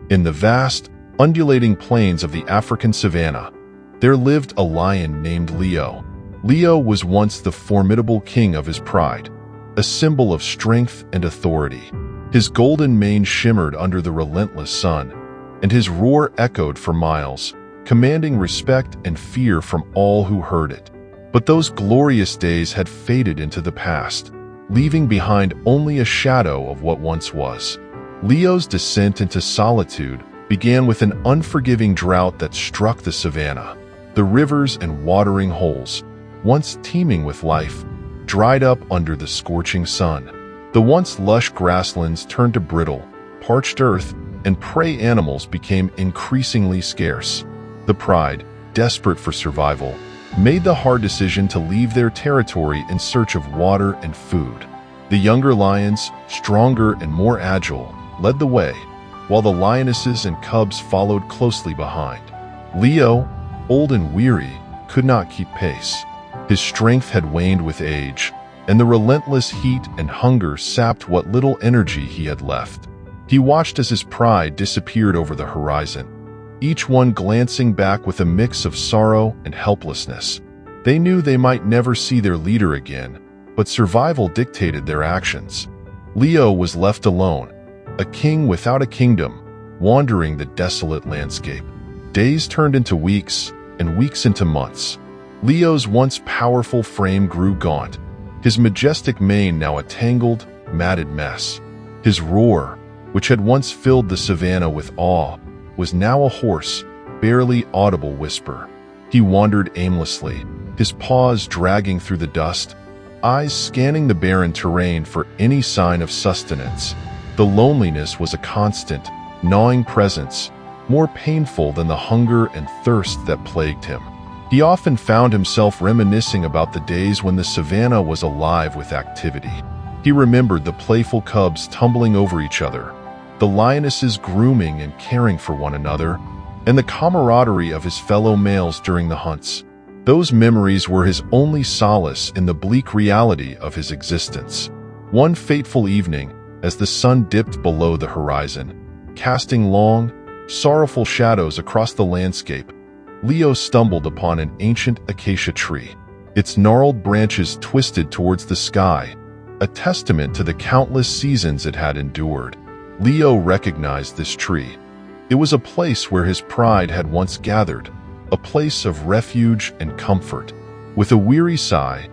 In the vast, undulating plains of the African savanna, there lived a lion named Leo. Leo was once the formidable king of his pride, a symbol of strength and authority. His golden mane shimmered under the relentless sun, and his roar echoed for miles, commanding respect and fear from all who heard it. But those glorious days had faded into the past, leaving behind only a shadow of what once was. Leo's descent into solitude began with an unforgiving drought that struck the savanna. The rivers and watering holes, once teeming with life, dried up under the scorching sun. The once lush grasslands turned to brittle, parched earth, and prey animals became increasingly scarce. The pride, desperate for survival, made the hard decision to leave their territory in search of water and food. The younger lions, stronger and more agile, led the way, while the lionesses and cubs followed closely behind. Leo, old and weary, could not keep pace. His strength had waned with age, and the relentless heat and hunger sapped what little energy he had left. He watched as his pride disappeared over the horizon, each one glancing back with a mix of sorrow and helplessness. They knew they might never see their leader again, but survival dictated their actions. Leo was left alone, a king without a kingdom, wandering the desolate landscape. Days turned into weeks, and weeks into months. Leo's once powerful frame grew gaunt, his majestic mane now a tangled, matted mess. His roar, which had once filled the savanna with awe, was now a hoarse, barely audible whisper. He wandered aimlessly, his paws dragging through the dust, eyes scanning the barren terrain for any sign of sustenance. The loneliness was a constant, gnawing presence, more painful than the hunger and thirst that plagued him. He often found himself reminiscing about the days when the savanna was alive with activity. He remembered the playful cubs tumbling over each other, the lionesses grooming and caring for one another, and the camaraderie of his fellow males during the hunts. Those memories were his only solace in the bleak reality of his existence. One fateful evening, as the sun dipped below the horizon, casting long, sorrowful shadows across the landscape, Leo stumbled upon an ancient acacia tree. Its gnarled branches twisted towards the sky, a testament to the countless seasons it had endured. Leo recognized this tree. It was a place where his pride had once gathered, a place of refuge and comfort. With a weary sigh,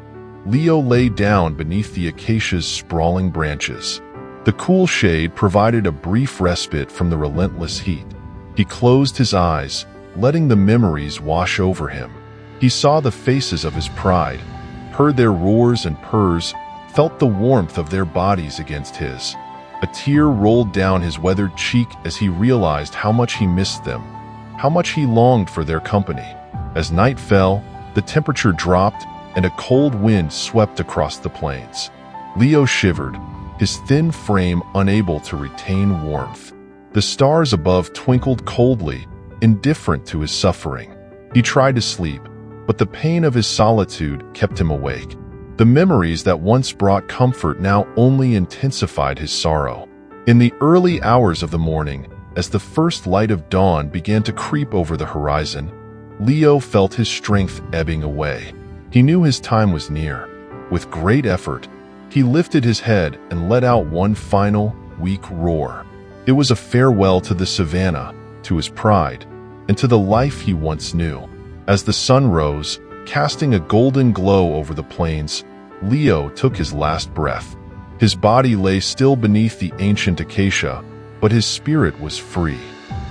Leo lay down beneath the acacia's sprawling branches. The cool shade provided a brief respite from the relentless heat. He closed his eyes, letting the memories wash over him. He saw the faces of his pride, heard their roars and purrs, felt the warmth of their bodies against his. A tear rolled down his weathered cheek as he realized how much he missed them, how much he longed for their company. As night fell, the temperature dropped and a cold wind swept across the plains. Leo shivered, his thin frame unable to retain warmth. The stars above twinkled coldly, indifferent to his suffering. He tried to sleep, but the pain of his solitude kept him awake. The memories that once brought comfort now only intensified his sorrow. In the early hours of the morning, as the first light of dawn began to creep over the horizon, Leo felt his strength ebbing away. He knew his time was near. With great effort, he lifted his head and let out one final, weak roar. It was a farewell to the savanna, to his pride, and to the life he once knew. As the sun rose, casting a golden glow over the plains, Leo took his last breath. His body lay still beneath the ancient acacia, but his spirit was free.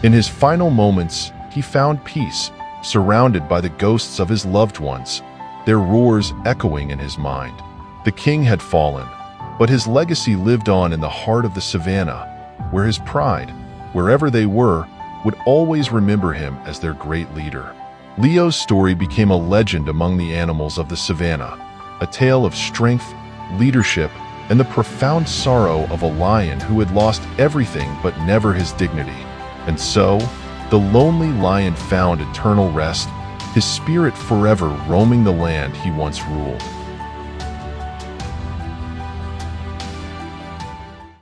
In his final moments, he found peace, surrounded by the ghosts of his loved ones, their roars echoing in his mind. The king had fallen, but his legacy lived on in the heart of the savanna, where his pride, wherever they were, would always remember him as their great leader. Leo's story became a legend among the animals of the savanna, a tale of strength, leadership, and the profound sorrow of a lion who had lost everything but never his dignity. And so, the lonely lion found eternal rest, his spirit forever roaming the land he once ruled.